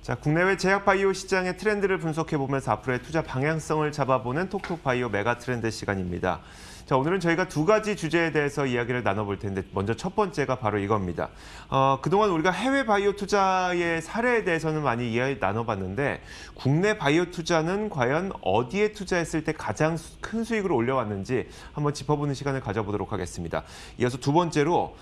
자, 국내외 제약 바이오 시장의 트렌드를 분석해보면서 앞으로의 투자 방향성을 잡아보는 톡톡 바이오 메가 트렌드 시간입니다. 자, 오늘은 저희가 두 가지 주제에 대해서 이야기를 나눠볼 텐데 먼저 첫 번째가 바로 이겁니다. 그동안 우리가 해외 바이오 투자의 사례에 대해서는 많이 이야기 나눠봤는데 국내 바이오 투자는 과연 어디에 투자했을 때 가장 큰 수익을 올려왔는지 한번 짚어보는 시간을 가져보도록 하겠습니다. 이어서 두 번째로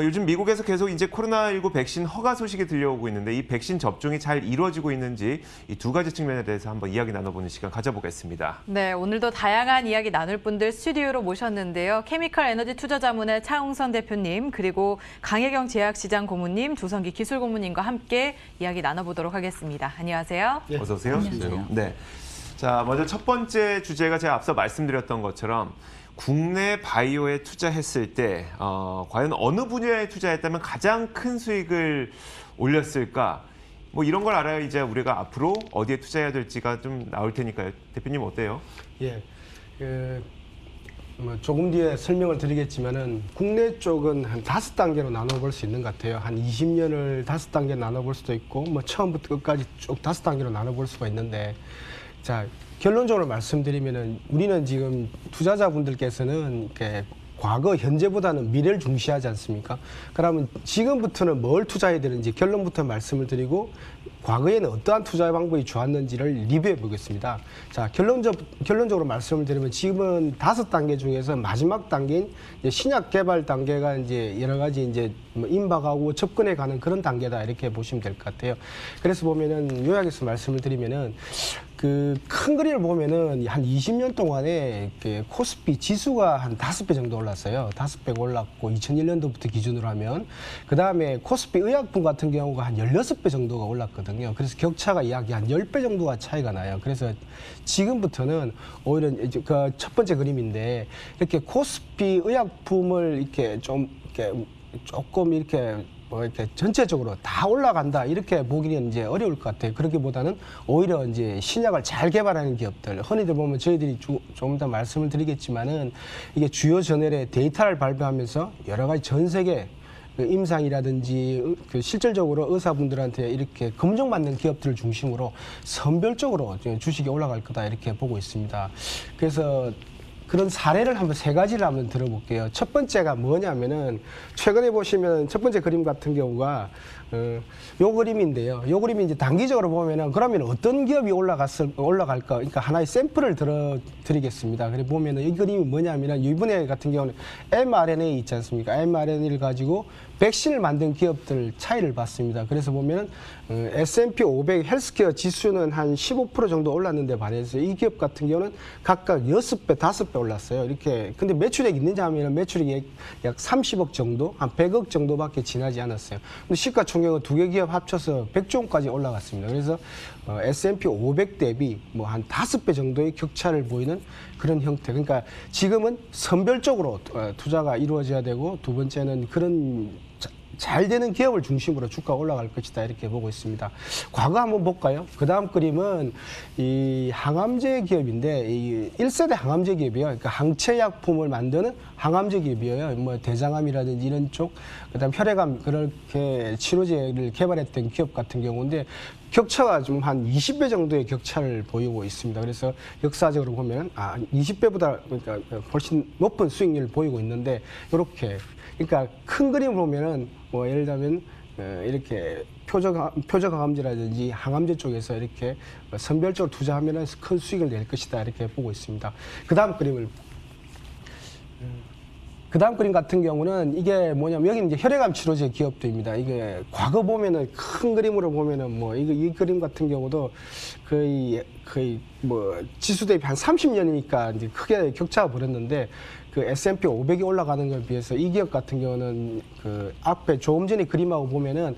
요즘 미국에서 계속 이제 코로나19 백신 허가 소식이 들려오고 있는데 이 백신 접종이 잘 이루어지고 있는지 이 두 가지 측면에 대해서 한번 이야기 나눠보는 시간 가져보겠습니다. 네, 오늘도 다양한 이야기 나눌 분들 스튜디오로 모셨는데요. 케미컬 에너지 투자자문의 차웅선 대표님, 그리고 강혜경 제약시장 고문님, 조성기 기술고문님과 함께 이야기 나눠보도록 하겠습니다. 안녕하세요. 네. 어서 오세요. 안녕하세요. 네. 자, 먼저 첫 번째 주제가 제가 앞서 말씀드렸던 것처럼 국내 바이오에 투자했을 때 과연 어느 분야에 투자했다면 가장 큰 수익을 올렸을까? 뭐 이런 걸 알아야 이제 우리가 앞으로 어디에 투자해야 될지가 좀 나올 테니까요. 대표님 어때요? 예, 뭐 조금 뒤에 설명을 드리겠지만은 국내 쪽은 한 5단계로 나눠볼 수 있는 것 같아요. 한 20년을 5단계 나눠볼 수도 있고, 뭐 처음부터 끝까지 쭉 5단계로 나눠볼 수가 있는데, 자 결론적으로 말씀드리면은 우리는 지금 투자자분들께서는 이렇게 과거, 현재보다는 미래를 중시하지 않습니까? 그러면 지금부터는 뭘 투자해야 되는지 결론부터 말씀을 드리고 과거에는 어떠한 투자 방법이 좋았는지를 리뷰해 보겠습니다. 자, 결론적으로 말씀을 드리면 지금은 5단계 중에서 마지막 단계인 이제 신약 개발 단계가 이제 여러 가지 이제 뭐 임박하고 접근해 가는 그런 단계다 이렇게 보시면 될 것 같아요. 그래서 보면은 요약해서 말씀을 드리면은 그 큰 그림을 보면은 한 20년 동안에 그 코스피 지수가 한 5배 정도 올랐어요. 5배가 올랐고 2001년도부터 기준으로 하면 그 다음에 코스피 의약품 같은 경우가 한 16배 정도가 올랐거든요. 그래서 격차가 약 10배 정도가 차이가 나요. 그래서 지금부터는 오히려 이제 그 첫 번째 그림인데 이렇게 코스피 의약품을 이렇게 좀 이렇게 조금 이렇게 뭐 이렇게 전체적으로 다 올라간다 이렇게 보기는 이제 어려울 것 같아요. 그러기보다는 오히려 이제 신약을 잘 개발하는 기업들, 흔히들 보면 저희들이 조금 더 말씀을 드리겠지만은 이게 주요 저널에 데이터를 발표하면서 여러 가지 전 세계 그 임상이라든지 그 실질적으로 의사분들한테 이렇게 검증받는 기업들을 중심으로 선별적으로 주식이 올라갈 거다 이렇게 보고 있습니다. 그래서 그런 사례를 한번 3가지를 한번 들어볼게요. 첫 번째가 뭐냐면은 최근에 보시면 첫 번째 그림 같은 경우가 요 그림인데요. 요 그림이 이제 단기적으로 보면은 그러면 어떤 기업이 올라갈까? 그러니까 하나의 샘플을 드리겠습니다. 그래 보면은 이 그림이 뭐냐면은 이번에 같은 경우는 mRNA 있지 않습니까? mRNA를 가지고 백신을 만든 기업들 차이를 봤습니다. 그래서 보면은 S&P 500 헬스케어 지수는 한 15% 정도 올랐는데 반해서 이 기업 같은 경우는 각각 6배, 5배 올랐어요. 이렇게. 근데 매출액이 있는지 하면 매출액이 약 30억 정도, 한 100억 정도밖에 지나지 않았어요. 근데 시가총액은 두 개 기업 합쳐서 100조 원까지 올라갔습니다. 그래서 S&P 500 대비 뭐 한 5배 정도의 격차를 보이는 그런 형태. 그러니까 지금은 선별적으로 투자가 이루어져야 되고 두 번째는 그런 잘 되는 기업을 중심으로 주가가 올라갈 것이다 이렇게 보고 있습니다. 과거 한번 볼까요? 그 다음 그림은 이 항암제 기업인데 이 1세대 항암제 기업이에요. 그러니까 항체약품을 만드는 항암제 기업이에요. 뭐 대장암이라든지 이런 쪽, 그다음 혈액암 그렇게 치료제를 개발했던 기업 같은 경우인데 격차가 좀 한 20배 정도의 격차를 보이고 있습니다. 그래서 역사적으로 보면 20배보다 그러니까 훨씬 높은 수익률을 보이고 있는데 이렇게 그러니까 큰 그림 보면은 뭐 예를 들면 이렇게 표적 항암제라든지 항암제 쪽에서 이렇게 선별적으로 투자하면은 큰 수익을 낼 것이다 이렇게 보고 있습니다. 그 다음 그림 같은 경우는 이게 뭐냐면 여기는 이제 혈액암 치료제 기업들입니다. 이게 과거 보면은 큰 그림으로 보면은 뭐 이 그림 같은 경우도 거의 뭐 지수 대비 한 30년이니까 이제 크게 격차가 벌었는데 그 S&P 500이 올라가는 것에 비해서 이 기업 같은 경우는 그 앞에 조금 전에 그림하고 보면은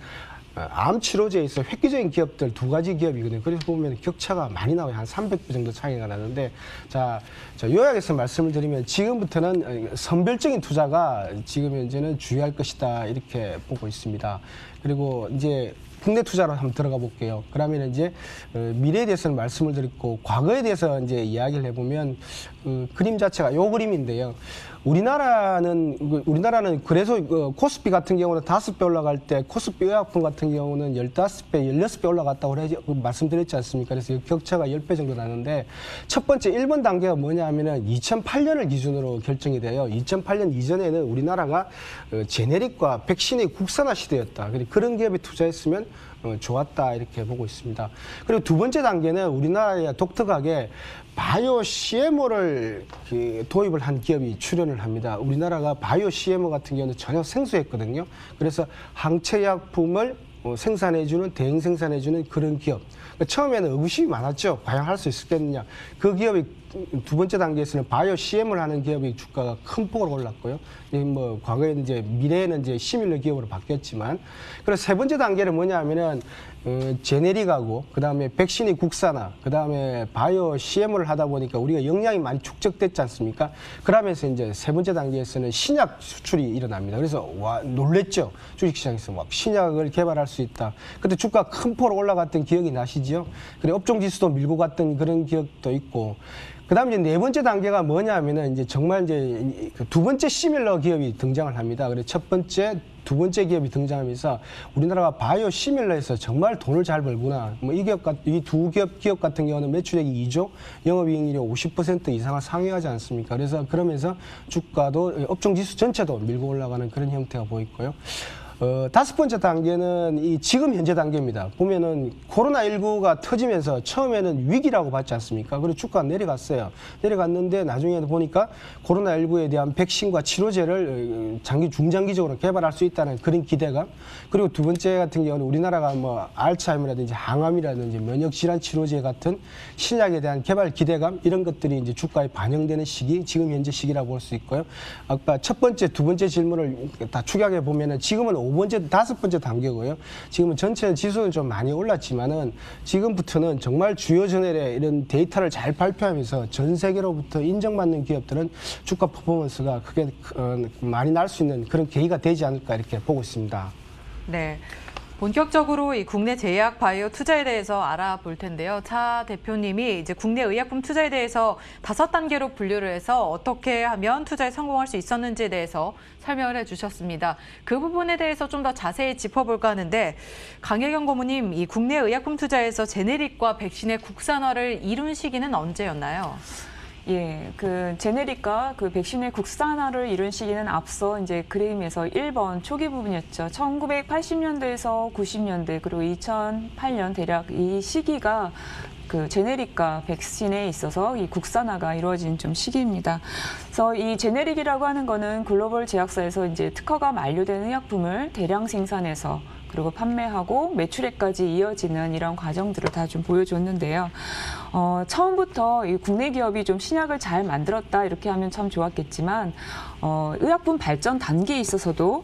암 치료제에 있어 획기적인 기업들 2가지 기업이거든요. 그래서 보면 격차가 많이 나와요. 한 300배 정도 차이가 나는데 자 요약해서 말씀을 드리면 지금부터는 선별적인 투자가 지금 현재는 주의할 것이다 이렇게 보고 있습니다. 그리고 이제 국내 투자로 한번 들어가 볼게요. 그러면 이제 미래에 대해서는 말씀을 드렸고 과거에 대해서 이제 이야기를 해보면 그림 자체가 요 그림인데요. 우리나라는 그래서 코스피 같은 경우는 5배 올라갈 때 코스피 의약품 같은 경우는 15배, 16배 올라갔다고 말씀드렸지 않습니까? 그래서 격차가 10배 정도 나는데 첫 번째 1번 단계가 뭐냐 하면은 2008년을 기준으로 결정이 돼요. 2008년 이전에는 우리나라가 제네릭과 백신의 국산화 시대였다. 그런 기업에 투자했으면 좋았다 이렇게 보고 있습니다. 그리고 두 번째 단계는 우리나라에 독특하게 바이오 CMO를 도입을 한 기업이 출연을 합니다. 우리나라가 바이오 CMO 같은 경우는 전혀 생소했거든요. 그래서 항체약품을 생산해주는, 대행 생산해주는 그런 기업. 그러니까 처음에는 의구심이 많았죠. 과연 할 수 있겠느냐. 그 기업이 두 번째 단계에서는 바이오 CM을 하는 기업의 주가가 큰 폭으로 올랐고요. 뭐 과거에는 이제 미래에는 이제 시밀러 기업으로 바뀌었지만, 그래서 세 번째 단계는 뭐냐 하면은 제네릭하고 그다음에 백신의 국산화, 그다음에 바이오 CM을 하다 보니까 우리가 역량이 많이 축적됐지 않습니까? 그러면서 이제 세 번째 단계에서는 신약 수출이 일어납니다. 그래서 와 놀랬죠. 주식시장에서 막 신약을 개발할 수 있다. 그때 주가 큰 폭으로 올라갔던 기억이 나시죠? 그리고 업종 지수도 밀고 갔던 그런 기억도 있고. 그다음에 이제 네 번째 단계가 뭐냐면은 이제 정말 이제 두 번째 시밀러 기업이 등장을 합니다. 그래서 첫 번째, 두 번째 기업이 등장하면서 우리나라가 바이오 시밀러에서 정말 돈을 잘 벌구나. 뭐 이 두 기업 같은 경우는 매출액이 2조, 영업이익률이 50% 이상을 상회하지 않습니까? 그래서 그러면서 주가도 업종 지수 전체도 밀고 올라가는 그런 형태가 보이고요. 다섯 번째 단계는 이 지금 현재 단계입니다. 보면은 코로나19가 터지면서 처음에는 위기라고 봤지 않습니까? 그리고 주가가 내려갔어요. 내려갔는데 나중에 보니까 코로나19에 대한 백신과 치료제를 중장기적으로 개발할 수 있다는 그런 기대감. 그리고 두 번째 같은 경우는 우리나라가 뭐 알츠하이머라든지 항암이라든지 면역질환 치료제 같은 신약에 대한 개발 기대감 이런 것들이 이제 주가에 반영되는 시기, 지금 현재 시기라고 볼 수 있고요. 아까 첫 번째, 두 번째 질문을 다 축약해 보면은 지금은 5번째, 5번째 단계고요. 지금은 전체 지수는 좀 많이 올랐지만은 지금부터는 정말 주요 저널에 이런 데이터를 잘 발표하면서 전 세계로부터 인정받는 기업들은 주가 퍼포먼스가 크게 많이 날 수 있는 그런 계기가 되지 않을까 이렇게 보고 있습니다. 네. 본격적으로 이 국내 제약 바이오 투자에 대해서 알아볼 텐데요. 차 대표님이 이제 국내 의약품 투자에 대해서 5단계로 분류를 해서 어떻게 하면 투자에 성공할 수 있었는지에 대해서 설명을 해주셨습니다. 그 부분에 대해서 좀 더 자세히 짚어볼까 하는데 강혜경 고문님, 이 국내 의약품 투자에서 제네릭과 백신의 국산화를 이룬 시기는 언제였나요? 예, 그 제네릭과 그 백신의 국산화를 이룬 시기는 앞서 이제 그림에서 1번 초기 부분이었죠. 1980년대에서 90년대 그리고 2008년 대략 이 시기가 그 제네릭과 백신에 있어서 이 국산화가 이루어진 좀 시기입니다. 그래서 이 제네릭이라고 하는 거는 글로벌 제약사에서 이제 특허가 만료된 의약품을 대량 생산해서 그리고 판매하고 매출액까지 이어지는 이런 과정들을 다 좀 보여줬는데요. 처음부터 이 국내 기업이 좀 신약을 잘 만들었다 이렇게 하면 참 좋았겠지만 의약품 발전 단계에 있어서도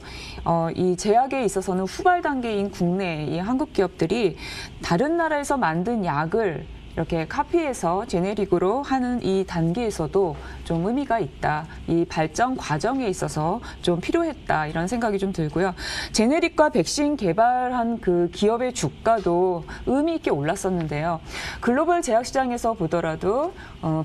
이 제약에 있어서는 후발 단계인 국내 이 한국 기업들이 다른 나라에서 만든 약을 이렇게 카피해서 제네릭으로 하는 이 단계에서도 좀 의미가 있다. 이 발전 과정에 있어서 좀 필요했다. 이런 생각이 좀 들고요. 제네릭과 백신 개발한 그 기업의 주가도 의미 있게 올랐었는데요. 글로벌 제약 시장에서 보더라도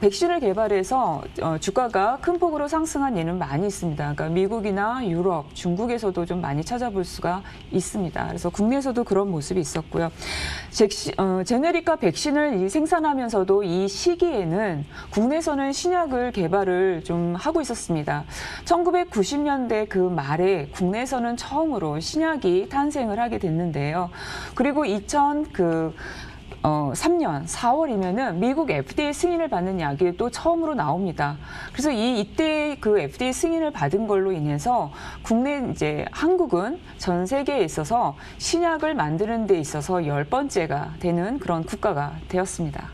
백신을 개발해서 주가가 큰 폭으로 상승한 예는 많이 있습니다. 그러니까 미국이나 유럽, 중국에서도 좀 많이 찾아볼 수가 있습니다. 그래서 국내에서도 그런 모습이 있었고요. 제네릭과 백신을 생산하면서도 이 시기에는 국내에서는 신약을 개발을 좀 하고 있었습니다. 1990년대 그 말에 국내에서는 처음으로 신약이 탄생을 하게 됐는데요. 그리고 3년 4월이면은 미국 FDA 승인을 받는 약이 또 처음으로 나옵니다. 그래서 이때 그 FDA 승인을 받은 걸로 인해서 국내 이제 한국은 전 세계에 있어서 신약을 만드는 데 있어서 10번째가 되는 그런 국가가 되었습니다.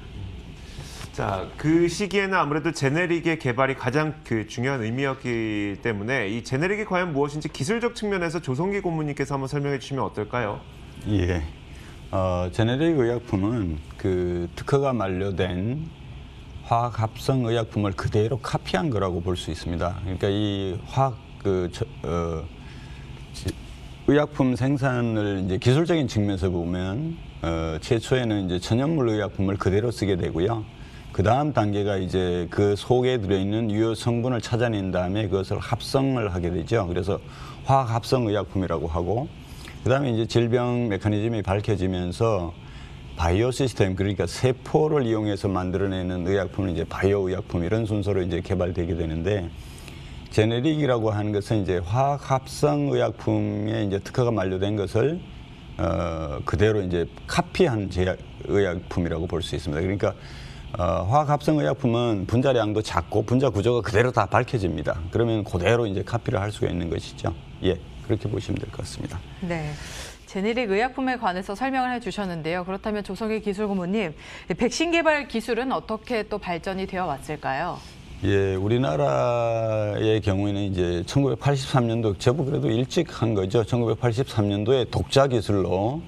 자, 그 시기에는 아무래도 제네릭의 개발이 가장 중요한 의미였기 때문에 이 제네릭이 과연 무엇인지 기술적 측면에서 조성기 고문님께서 한번 설명해 주시면 어떨까요? 예. 제네릭 의약품은 그 특허가 만료된 화학합성 의약품을 그대로 카피한 거라고 볼 수 있습니다. 그러니까 이 화학 의약품 생산을 이제 기술적인 측면에서 보면 최초에는 이제 천연물 의약품을 그대로 쓰게 되고요. 그 다음 단계가 이제 그 속에 들어있는 유효 성분을 찾아낸 다음에 그것을 합성을 하게 되죠. 그래서 화학 합성 의약품이라고 하고, 그 다음에 이제 질병 메커니즘이 밝혀지면서 바이오 시스템, 그러니까 세포를 이용해서 만들어내는 의약품은 이제 바이오 의약품 이런 순서로 이제 개발되게 되는데, 제네릭이라고 하는 것은 이제 화학 합성 의약품에 이제 특허가 만료된 것을 그대로 이제 카피한 의약품이라고 볼 수 있습니다. 그러니까 화학 합성 의약품은 분자량도 작고 분자 구조가 그대로 다 밝혀집니다. 그러면 그대로 이제 카피를 할 수가 있는 것이죠. 예, 그렇게 보시면 될 것 같습니다. 네. 제네릭 의약품에 관해서 설명을 해주셨는데요. 그렇다면 조성기 기술고문님, 백신 개발 기술은 어떻게 또 발전이 되어 왔을까요? 예, 우리나라의 경우에는 이제 1983년도 제법 그래도 일찍 한 거죠. 1983년도에 독자 기술로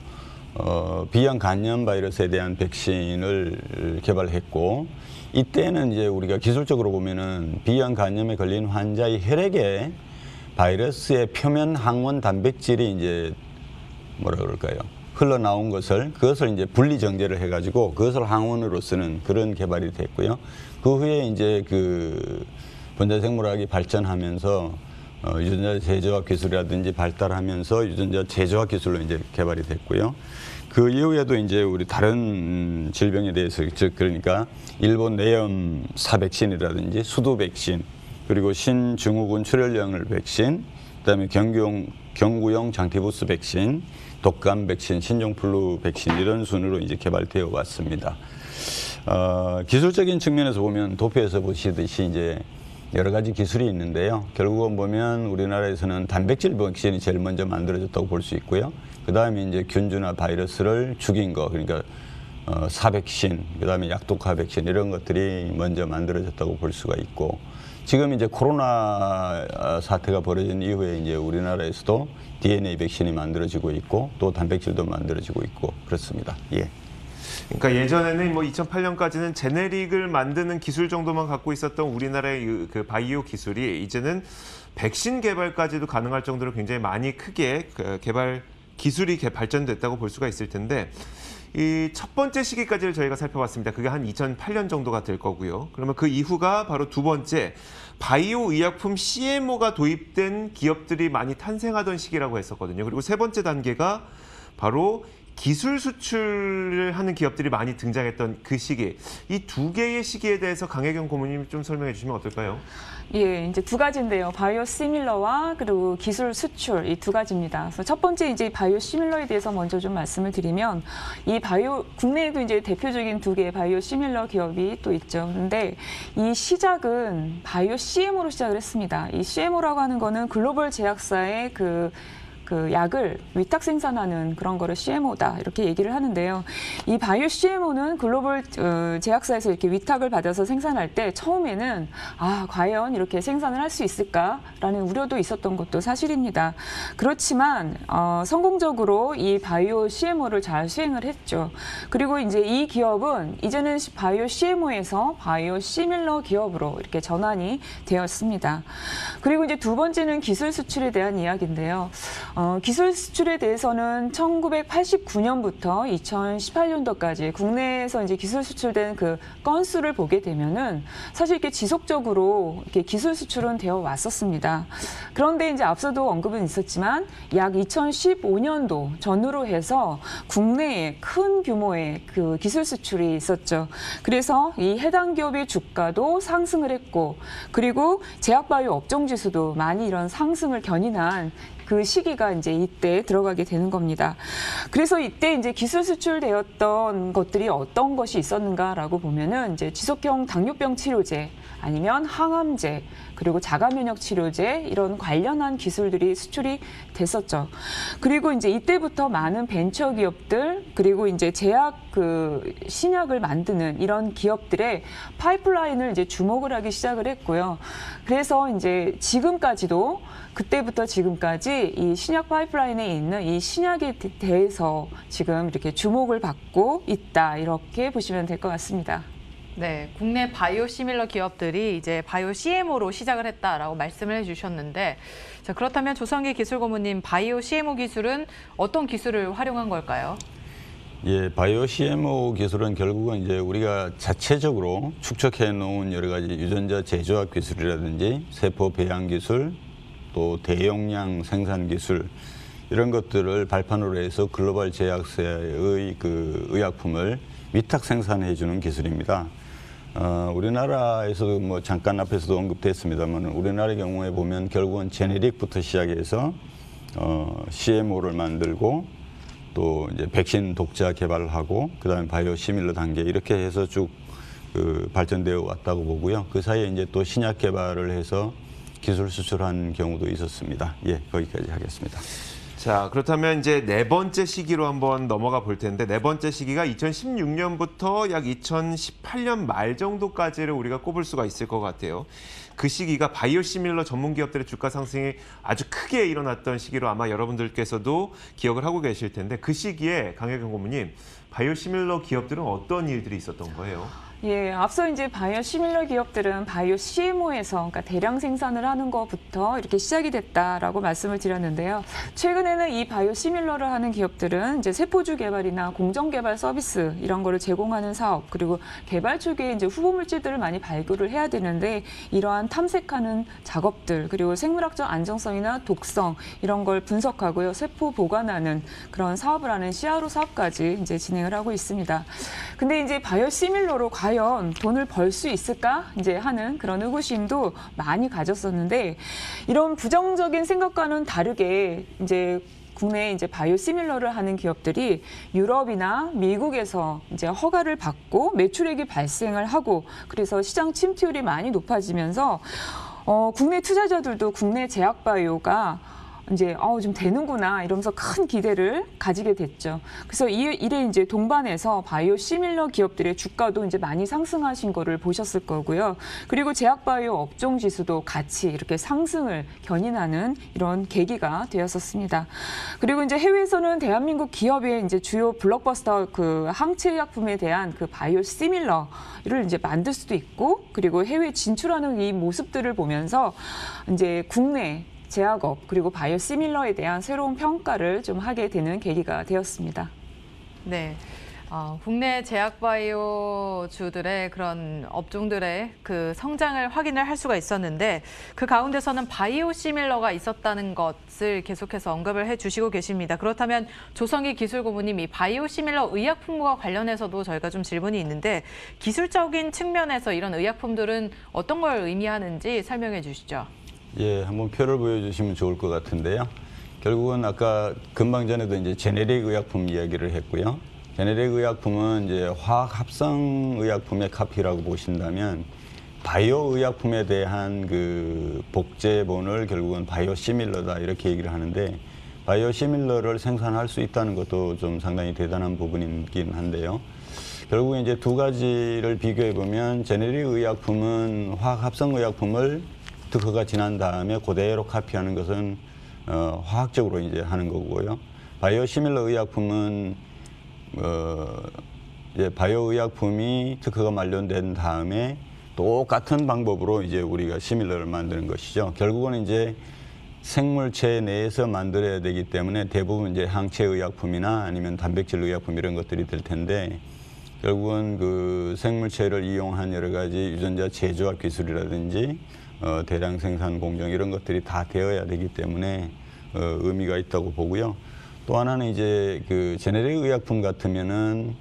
비형 간염 바이러스에 대한 백신을 개발했고, 이때는 이제 우리가 기술적으로 보면은 비형 간염에 걸린 환자의 혈액에 바이러스의 표면 항원 단백질이 이제 뭐라 그럴까요? 흘러나온 그것을 이제 분리 정제를 해가지고 그것을 항원으로 쓰는 그런 개발이 됐고요. 그 후에 이제 그 분자생물학이 발전하면서 유전자 재조합 기술이라든지 발달하면서 유전자 재조합 기술로 이제 개발이 됐고요. 그 이후에도 이제 우리 다른 질병에 대해서, 즉 그러니까 일본 내염사 백신이라든지 수두 백신, 그리고 신증후군 출혈령을 백신, 그다음에 경구용 장티부스 백신, 독감 백신, 신종플루 백신 이런 순으로 이제 개발되어 왔습니다. 기술적인 측면에서 보면 도표에서 보시듯이 이제 여러 가지 기술이 있는데요. 결국은 보면 우리나라에서는 단백질 백신이 제일 먼저 만들어졌다고 볼 수 있고요. 그 다음에 이제 균주나 바이러스를 죽인 거, 그러니까 사백신, 그 다음에 약독화 백신 이런 것들이 먼저 만들어졌다고 볼 수가 있고, 지금 이제 코로나 사태가 벌어진 이후에 이제 우리나라에서도 DNA 백신이 만들어지고 있고 또 단백질도 만들어지고 있고 그렇습니다. 예. 그러니까 예전에는 뭐 2008년까지는 제네릭을 만드는 기술 정도만 갖고 있었던 우리나라의 그 바이오 기술이 이제는 백신 개발까지도 가능할 정도로 굉장히 많이 크게 개발 기술이 발전됐다고 볼 수가 있을 텐데, 이 첫 번째 시기까지를 저희가 살펴봤습니다. 그게 한 2008년 정도가 될 거고요. 그러면 그 이후가 바로 두 번째 바이오 의약품 CMO가 도입된 기업들이 많이 탄생하던 시기라고 했었거든요. 그리고 세 번째 단계가 바로 기술 수출을 하는 기업들이 많이 등장했던 그 시기. 이 두 개의 시기에 대해서 강혜경 고문님 좀 설명해 주시면 어떨까요? 예, 이제 두 가지인데요. 바이오 시밀러와 그리고 기술 수출 이 두 가지입니다. 그래서 첫 번째 이제 바이오 시밀러에 대해서 먼저 좀 말씀을 드리면, 이 바이오 국내에도 이제 대표적인 두 개의 바이오 시밀러 기업이 또 있죠. 그런데 이 시작은 바이오 CMO로 시작을 했습니다. 이 CMO라고 하는 거는 글로벌 제약사의 그 약을 위탁 생산하는 그런 거를 CMO다 이렇게 얘기를 하는데요. 이 바이오 CMO는 글로벌 제약사에서 이렇게 위탁을 받아서 생산할 때 처음에는 과연 이렇게 생산을 할 수 있을까라는 우려도 있었던 것도 사실입니다. 그렇지만 성공적으로 이 바이오 CMO를 잘 수행을 했죠. 그리고 이제 이 기업은 이제는 바이오 CMO에서 바이오 시밀러 기업으로 이렇게 전환이 되었습니다. 그리고 이제 두 번째는 기술 수출에 대한 이야기인데요. 기술 수출에 대해서는 1989년부터 2018년도까지 국내에서 이제 기술 수출된 그 건수를 보게 되면은 사실 이렇게 지속적으로 이렇게 기술 수출은 되어 왔었습니다. 그런데 이제 앞서도 언급은 있었지만 약 2015년도 전후로 해서 국내에 큰 규모의 그 기술 수출이 있었죠. 그래서 이 해당 기업의 주가도 상승을 했고, 그리고 제약바이오 업종 지수도 많이 이런 상승을 견인한 그 시기가 이제 이때 들어가게 되는 겁니다. 그래서 이때 이제 기술 수출되었던 것들이 어떤 것이 있었는가라고 보면은 이제 지속형 당뇨병 치료제, 아니면 항암제, 그리고 자가면역 치료제 이런 관련한 기술들이 수출이 됐었죠. 그리고 이제 이때부터 많은 벤처 기업들, 그리고 이제 제약 신약을 만드는 이런 기업들의 파이프라인을 이제 주목을 하기 시작을 했고요. 그래서 이제 지금까지도 그때부터 지금까지 이 신약 파이프라인에 있는 이 신약에 대해서 지금 이렇게 주목을 받고 있다, 이렇게 보시면 될 것 같습니다. 네, 국내 바이오 시밀러 기업들이 이제 바이오 CMO로 시작을 했다라고 말씀을 해주셨는데, 자, 그렇다면 조성기 기술고문님, 바이오 CMO 기술은 어떤 기술을 활용한 걸까요? 예, 바이오 CMO 기술은 결국은 이제 우리가 자체적으로 축적해 놓은 여러 가지 유전자 재조합 기술이라든지 세포 배양 기술, 또 대용량 생산 기술 이런 것들을 발판으로 해서 글로벌 제약사의 그 의약품을 위탁 생산해 주는 기술입니다. 우리나라에서도 뭐 잠깐 앞에서도 언급됐습니다만 우리나라의 경우에 보면 결국은 제네릭부터 시작해서 CMO를 만들고 또 이제 백신 독자 개발을 하고 그다음에 바이오 시밀러 단계 이렇게 해서 쭉 그 발전되어 왔다고 보고요. 그 사이에 이제 또 신약 개발을 해서 기술 수출한 경우도 있었습니다. 예, 거기까지 하겠습니다. 자, 그렇다면 이제 네 번째 시기로 한번 넘어가 볼 텐데, 네 번째 시기가 2016년부터 약 2018년 말 정도까지를 우리가 꼽을 수가 있을 것 같아요. 그 시기가 바이오 시밀러 전문 기업들의 주가 상승이 아주 크게 일어났던 시기로 아마 여러분들께서도 기억을 하고 계실 텐데, 그 시기에 강혜경 고문님, 바이오 시밀러 기업들은 어떤 일들이 있었던 거예요? 예, 앞서 이제 바이오 시밀러 기업들은 바이오 CMO에서 그러니까 대량 생산을 하는 것부터 이렇게 시작이 됐다라고 말씀을 드렸는데요. 최근에는 이 바이오 시밀러를 하는 기업들은 이제 세포주 개발이나 공정 개발 서비스 이런 거를 제공하는 사업, 그리고 개발 초기에 이제 후보 물질들을 많이 발굴을 해야 되는데 이러한 탐색하는 작업들, 그리고 생물학적 안정성이나 독성 이런 걸 분석하고요. 세포 보관하는 그런 사업을 하는 CRO 사업까지 이제 진행을 하고 있습니다. 근데 이제 바이오 시밀러로 과연 돈을 벌 수 있을까 이제 하는 그런 의구심도 많이 가졌었는데, 이런 부정적인 생각과는 다르게 이제 국내에 이제 바이오 시밀러를 하는 기업들이 유럽이나 미국에서 이제 허가를 받고 매출액이 발생을 하고, 그래서 시장 침투율이 많이 높아지면서 국내 투자자들도 국내 제약 바이오가 이제 좀 되는구나 이러면서 큰 기대를 가지게 됐죠. 그래서 이래 이제 동반해서 바이오 시밀러 기업들의 주가도 이제 많이 상승하신 거를 보셨을 거고요. 그리고 제약 바이오 업종 지수도 같이 이렇게 상승을 견인하는 이런 계기가 되었었습니다. 그리고 이제 해외에서는 대한민국 기업의 이제 주요 블록버스터 그 항체 약품에 대한 그 바이오 시밀러를 이제 만들 수도 있고, 그리고 해외 진출하는 이 모습들을 보면서 이제 국내 제약업 그리고 바이오 시밀러에 대한 새로운 평가를 좀 하게 되는 계기가 되었습니다. 네. 국내 제약 바이오주들의 그런 업종들의 그 성장을 확인을 할 수가 있었는데, 그 가운데서는 바이오 시밀러가 있었다는 것을 계속해서 언급을 해주시고 계십니다. 그렇다면 조성기 기술고문님, 이 바이오 시밀러 의약품과 관련해서도 저희가 좀 질문이 있는데, 기술적인 측면에서 이런 의약품들은 어떤 걸 의미하는지 설명해 주시죠. 예, 한번 표를 보여주시면 좋을 것 같은데요. 결국은 아까 금방 전에도 이제 제네릭 의약품 이야기를 했고요. 제네릭 의약품은 이제 화학 합성 의약품의 카피라고 보신다면, 바이오 의약품에 대한 그 복제본을 결국은 바이오 시밀러다 이렇게 얘기를 하는데, 바이오 시밀러를 생산할 수 있다는 것도 좀 상당히 대단한 부분이긴 한데요. 결국에 이제 두 가지를 비교해 보면, 제네릭 의약품은 화학 합성 의약품을 특허가 지난 다음에 그대로 카피하는 것은 화학적으로 이제 하는 거고요. 바이오 시밀러 의약품은 이제 바이오 의약품이 특허가 만료된 다음에 똑같은 방법으로 이제 우리가 시밀러를 만드는 것이죠. 결국은 이제 생물체 내에서 만들어야 되기 때문에 대부분 이제 항체 의약품이나 아니면 단백질 의약품 이런 것들이 될 텐데, 결국은 그 생물체를 이용한 여러 가지 유전자 재조합 기술이라든지 대량 생산 공정 이런 것들이 다 되어야 되기 때문에 의미가 있다고 보고요. 또 하나는 이제 그 제네릭 의약품 같으면은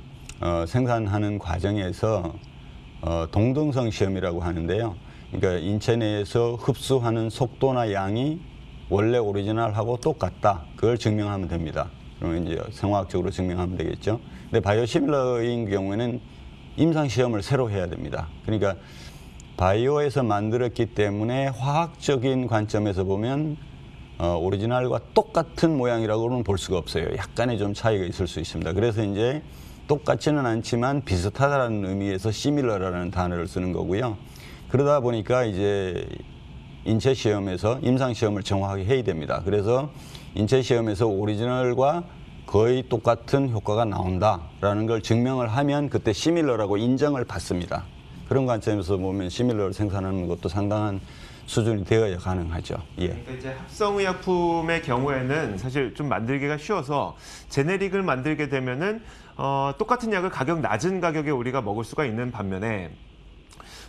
생산하는 과정에서 동등성 시험이라고 하는데요. 그러니까 인체 내에서 흡수하는 속도나 양이 원래 오리지널하고 똑같다. 그걸 증명하면 됩니다. 그러면 이제 생화학적으로 증명하면 되겠죠. 근데 바이오 시밀러인 경우에는 임상 시험을 새로 해야 됩니다. 그러니까 바이오에서 만들었기 때문에 화학적인 관점에서 보면 오리지널과 똑같은 모양이라고는 볼 수가 없어요. 약간의 좀 차이가 있을 수 있습니다. 그래서 이제 똑같지는 않지만 비슷하다는 의미에서 시밀러라는 단어를 쓰는 거고요. 그러다 보니까 이제 인체 시험에서 임상 시험을 정확하게 해야 됩니다. 그래서 인체 시험에서 오리지널과 거의 똑같은 효과가 나온다라는 걸 증명을 하면 그때 시밀러라고 인정을 받습니다. 그런 관점에서 보면 시밀러를 생산하는 것도 상당한 수준이 되어야 가능하죠. 예. 그러니까 이제 합성의약품의 경우에는 사실 좀 만들기가 쉬워서 제네릭을 만들게 되면은 똑같은 약을 가격 낮은 가격에 우리가 먹을 수가 있는 반면에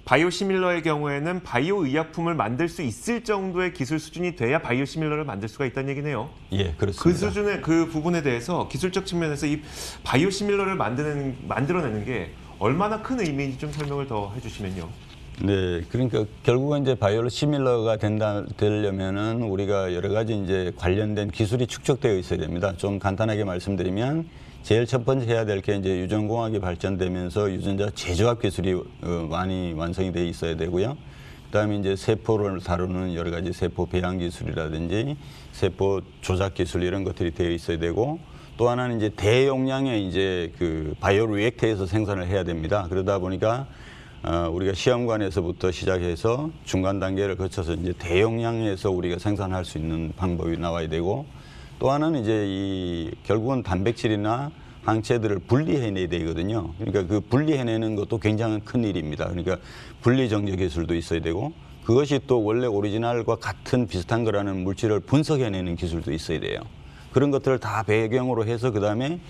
바이오시밀러의 경우에는 바이오의약품을 만들 수 있을 정도의 기술 수준이 돼야 바이오시밀러를 만들 수가 있다는 얘기네요. 예, 그렇습니다. 그 수준의 그 부분에 대해서 기술적 측면에서 이 바이오시밀러를 만들어내는 게 얼마나 큰 의미인지 좀 설명을 더 해주시면요. 네, 그러니까 결국은 이제 바이오 시밀러가 되려면은 우리가 여러 가지 이제 관련된 기술이 축적되어 있어야 됩니다. 좀 간단하게 말씀드리면 제일 첫 번째 해야 될 게 이제 유전공학이 발전되면서 유전자 재조합 기술이 많이 완성이 돼 있어야 되고요. 그다음에 이제 세포를 다루는 여러 가지 세포 배양 기술이라든지 세포 조작 기술 이런 것들이 되어 있어야 되고 또 하나는 이제 대용량의 이제 그 바이오 리액터에서 생산을 해야 됩니다. 그러다 보니까 우리가 시험관에서부터 시작해서 중간 단계를 거쳐서 이제 대용량에서 우리가 생산할 수 있는 방법이 나와야 되고 또 하나는 이제 결국은 단백질이나 항체들을 분리해내야 되거든요. 그러니까 그 분리해내는 것도 굉장히 큰 일입니다. 그러니까 분리정제 기술도 있어야 되고 그것이 또 원래 오리지널과 같은 비슷한 거라는 물질을 분석해내는 기술도 있어야 돼요. 그런 것들을 다 배경으로 해서 그다음에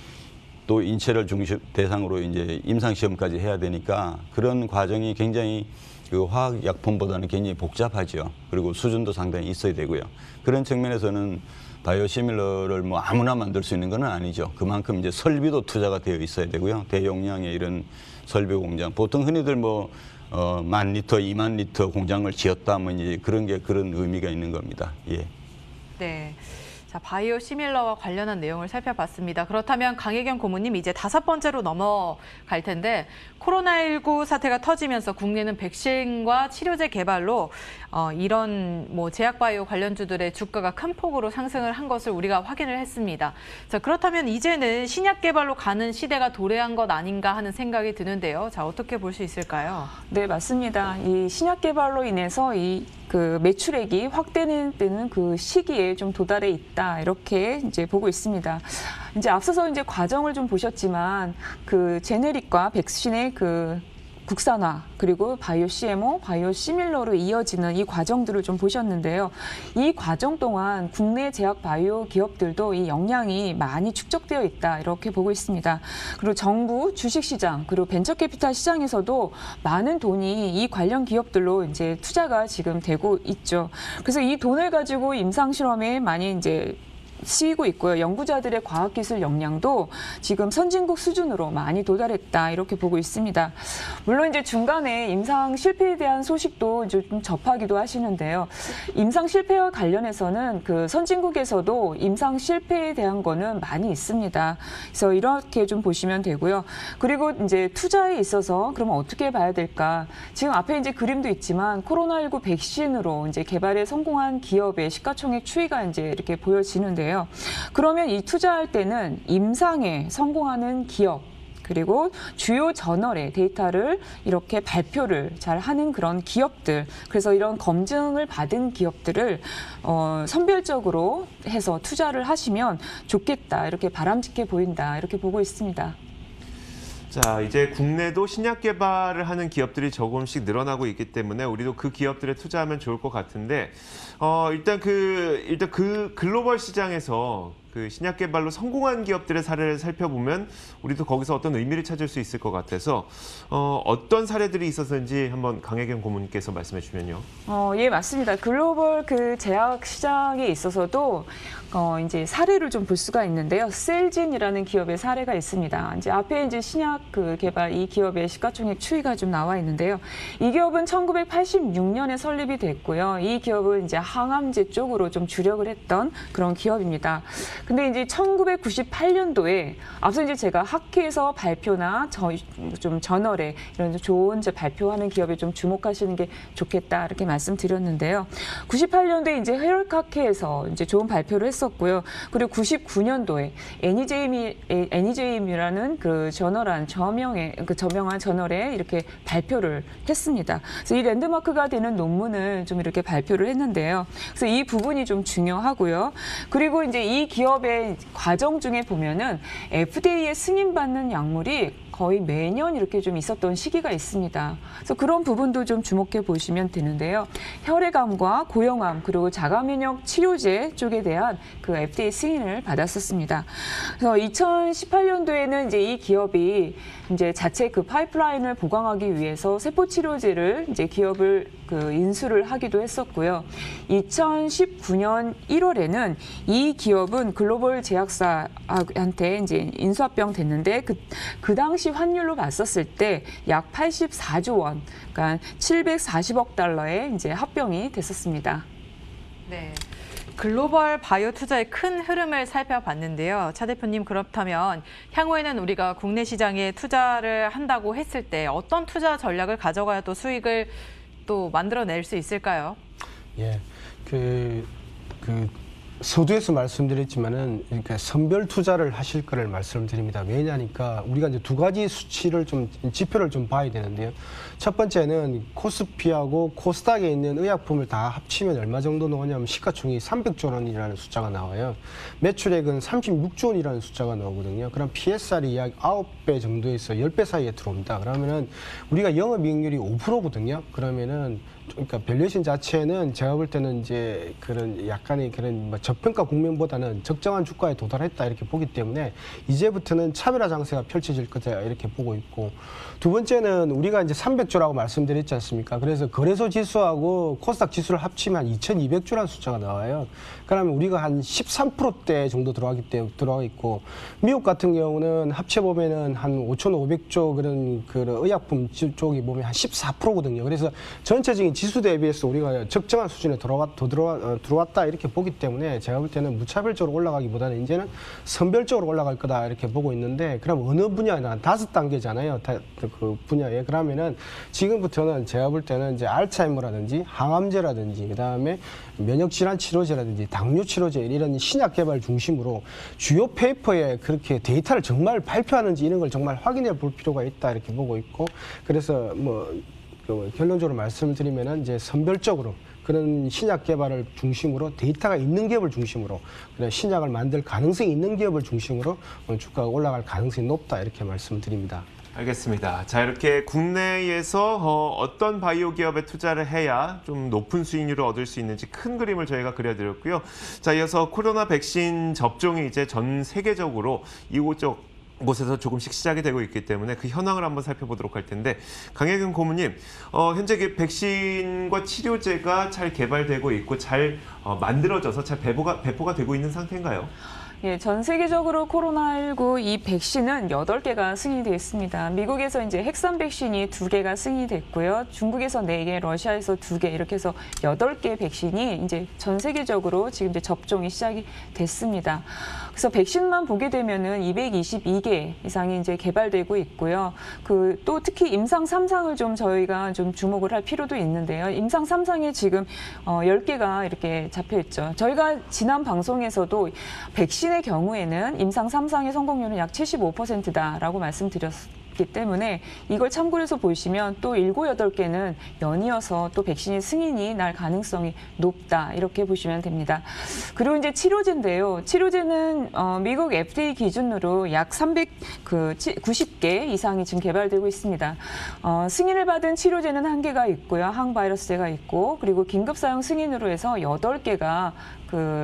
또 인체를 대상으로 이제 임상시험까지 해야 되니까 그런 과정이 굉장히 그 화학약품보다는 굉장히 복잡하죠. 그리고 수준도 상당히 있어야 되고요. 그런 측면에서는 바이오시밀러를 뭐 아무나 만들 수 있는 건 아니죠. 그만큼 이제 설비도 투자가 되어 있어야 되고요. 대용량의 이런 설비 공장. 보통 흔히들 뭐 10,000리터, 20,000리터 공장을 지었다 뭐 이제 그런 의미가 있는 겁니다. 예. 네. 자, 바이오시밀러와 관련한 내용을 살펴봤습니다. 그렇다면 강혜경 고문님 이제 5번째로 넘어갈 텐데 코로나19 사태가 터지면서 국내는 백신과 치료제 개발로 이런 뭐 제약바이오 관련주들의 주가가 큰 폭으로 상승을 한 것을 우리가 확인을 했습니다. 자, 그렇다면 이제는 신약 개발로 가는 시대가 도래한 것 아닌가 하는 생각이 드는데요. 자, 어떻게 볼 수 있을까요? 네, 맞습니다. 이 신약 개발로 인해서 그 매출액이 확대되는 그 시기에 좀 도달해 있다 이렇게 이제 보고 있습니다. 이제 앞서서 이제 과정을 좀 보셨지만 그 제네릭과 백신의 그 국산화 그리고 바이오 CMO, 바이오 시밀러로 이어지는 이 과정들을 좀 보셨는데요. 이 과정 동안 국내 제약 바이오 기업들도 이 역량이 많이 축적되어 있다 이렇게 보고 있습니다. 그리고 정부, 주식시장 그리고 벤처캐피탈 시장에서도 많은 돈이 이 관련 기업들로 이제 투자가 지금 되고 있죠. 그래서 이 돈을 가지고 임상실험에 많이 이제 쓰이고 있고요. 연구자들의 과학기술 역량도 지금 선진국 수준으로 많이 도달했다 이렇게 보고 있습니다. 물론 이제 중간에 임상 실패에 대한 소식도 이제 좀 접하기도 하시는데요. 임상 실패와 관련해서는 그 선진국에서도 임상 실패에 대한 거는 많이 있습니다. 그래서 이렇게 좀 보시면 되고요. 그리고 이제 투자에 있어서 그러면 어떻게 봐야 될까? 지금 앞에 이제 그림도 있지만 코로나19 백신으로 이제 개발에 성공한 기업의 시가총액 추이가 이제 이렇게 보여지는데요. 그러면 이 투자할 때는 임상에 성공하는 기업 그리고 주요 저널의 데이터를 이렇게 발표를 잘 하는 그런 기업들 그래서 이런 검증을 받은 기업들을 선별적으로 해서 투자를 하시면 좋겠다 이렇게 바람직해 보인다 이렇게 보고 있습니다. 자, 이제 국내도 신약 개발을 하는 기업들이 조금씩 늘어나고 있기 때문에 우리도 그 기업들에 투자하면 좋을 것 같은데 일단 그 글로벌 시장에서 그 신약 개발로 성공한 기업들의 사례를 살펴보면 우리도 거기서 어떤 의미를 찾을 수 있을 것 같아서 어떤 사례들이 있었는지 한번 강혜경 고문님께서 말씀해 주면요. 예, 맞습니다. 글로벌 그 제약 시장에 있어서도 이제 사례를 좀 볼 수가 있는데요. 셀진이라는 기업의 사례가 있습니다. 이제 앞에 이제 신약 그 개발 이 기업의 시가총액 추이가 좀 나와 있는데요. 이 기업은 1986년에 설립이 됐고요. 이 기업은 이제 항암제 쪽으로 좀 주력을 했던 그런 기업입니다. 근데 이제 1998년도에 앞서 이제 제가 학회에서 발표나 좀 저널에 이런 좋은 이제 발표하는 기업에 좀 주목하시는 게 좋겠다 이렇게 말씀드렸는데요. 98년도에 이제 혈액학회에서 이제 좋은 발표를 했었고요. 그리고 99년도에 애니제임이라는 그 저명한 저널에 이렇게 발표를 했습니다. 그래서 이 랜드마크가 되는 논문을 좀 이렇게 발표를 했는데요. 그래서 이 부분이 좀 중요하고요. 그리고 이제 이 기업의 과정 중에 보면은 FDA에 승인받는 약물이 거의 매년 이렇게 좀 있었던 시기가 있습니다. 그래서 그런 부분도 좀 주목해 보시면 되는데요. 혈액암과 고형암 그리고 자가면역 치료제 쪽에 대한 그 FDA 승인을 받았었습니다. 그래서 2018년도에는 이제 이 기업이 이제 자체 그 파이프라인을 보강하기 위해서 세포 치료제를 이제 기업을 그 인수를 하기도 했었고요. 2019년 1월에는 이 기업은 글로벌 제약사한테 이제 인수합병 됐는데 그 당시 환율로 봤었을 때 약 84조 원, 그러니까 740억 달러에 이제 합병이 됐었습니다. 네. 글로벌 바이오 투자의 큰 흐름을 살펴봤는데요. 차 대표님, 그렇다면 향후에는 우리가 국내 시장에 투자를 한다고 했을 때 어떤 투자 전략을 가져가야 또 수익을 또 만들어낼 수 있을까요? 예, 서두에서 말씀드렸지만은 그러니까 선별 투자를 하실 거를 말씀드립니다. 왜냐니까 우리가 이제 두 가지 수치를 지표를 좀 봐야 되는데요. 첫 번째는 코스피하고 코스닥에 있는 의약품을 다 합치면 얼마 정도 나오냐면 시가총액이 300조 원이라는 숫자가 나와요. 매출액은 36조 원이라는 숫자가 나오거든요. 그럼 PSR이 약 9배 정도에서 10배 사이에 들어옵니다. 그러면은 우리가 영업이익률이 5%거든요. 그러면은 그러니까 밸류에이션 자체는 제가 볼 때는 이제 그런 약간의 그런 뭐 저평가 국면보다는 적정한 주가에 도달했다 이렇게 보기 때문에 이제부터는 차별화 장세가 펼쳐질 거다 이렇게 보고 있고, 두 번째는 우리가 이제 300조라고 말씀드렸지 않습니까? 그래서 거래소 지수하고 코스닥 지수를 합치면 2,200조라는 숫자가 나와요. 그러면 우리가 한 13%대 정도 들어가 있고, 미국 같은 경우는 합쳐 보면은 한 5,500조 그런 의약품 쪽이 보면 한 14%거든요. 그래서 전체적인 지수 대비해서 우리가 적정한 수준에 들어왔다 이렇게 보기 때문에 제가 볼 때는 무차별적으로 올라가기보다는 이제는 선별적으로 올라갈 거다 이렇게 보고 있는데, 그럼 어느 분야나 5단계잖아요. 그 분야에. 그러면은 지금부터는 제가 볼 때는 이제 알츠하이머라든지 항암제라든지 그다음에 면역질환 치료제라든지 당뇨 치료제 이런 신약 개발 중심으로 주요 페이퍼에 그렇게 데이터를 정말 발표하는지 이런 걸 정말 확인해 볼 필요가 있다 이렇게 보고 있고, 그래서 결론적으로 말씀을 드리면은 이제 선별적으로 그런 신약 개발을 중심으로 데이터가 있는 기업을 중심으로 그런 신약을 만들 가능성이 있는 기업을 중심으로 주가가 올라갈 가능성이 높다 이렇게 말씀드립니다. 알겠습니다. 자, 이렇게 국내에서 어떤 바이오 기업에 투자를 해야 좀 높은 수익률을 얻을 수 있는지 큰 그림을 저희가 그려드렸고요. 자, 이어서 코로나 백신 접종이 이제 전 세계적으로 이곳에서 조금씩 시작이 되고 있기 때문에 그 현황을 한번 살펴보도록 할 텐데, 강혜경 고문님, 현재 백신과 치료제가 잘 개발되고 있고 잘 만들어져서 잘 배포가 되고 있는 상태인가요? 예, 전 세계적으로 코로나19 이 백신은 8개가 승인되어 있습니다. 미국에서 이제 핵산 백신이 2개가 승인이 됐고요. 중국에서 4개, 러시아에서 2개, 이렇게 해서 8개 백신이 이제 전 세계적으로 지금 이제 접종이 시작이 됐습니다. 그래서 백신만 보게 되면은 222개 이상이 이제 개발되고 있고요. 또 특히 임상 3상을 좀 저희가 좀 주목을 할 필요도 있는데요. 임상 3상에 지금 10개가 이렇게 잡혀 있죠. 저희가 지난 방송에서도 백신의 경우에는 임상 3상의 성공률은 약 75%다라고 말씀드렸습니다. 때문에 이걸 참고로 해서 보시면 또 7, 8개는 연이어서 또 백신이 승인이 날 가능성이 높다 이렇게 보시면 됩니다. 그리고 이제 치료제인데요. 치료제는 미국 FDA 기준으로 약 390개 이상이 지금 개발되고 있습니다. 승인을 받은 치료제는 1개가 있고요. 항바이러스제가 있고, 그리고 긴급 사용 승인으로 해서 8개가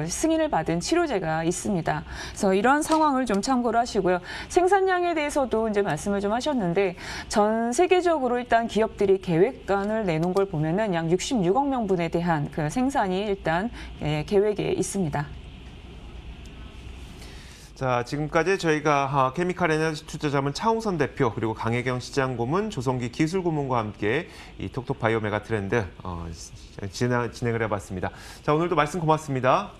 승인을 받은 치료제가 있습니다. 그래서 이런 상황을 좀 참고를 하시고요. 생산량에 대해서도 이제 말씀을 좀 하셨는데, 전 세계적으로 일단 기업들이 계획안을 내놓은 걸 보면은 약 66억 명분에 대한 그 생산이 일단 계획에 있습니다. 자, 지금까지 저희가 케미칼 에너지 투자자문 차홍선 대표, 그리고 강혜경 시장고문, 조성기 기술고문과 함께 이 톡톡 바이오 메가 트렌드 진행을 해봤습니다. 자, 오늘도 말씀 고맙습니다.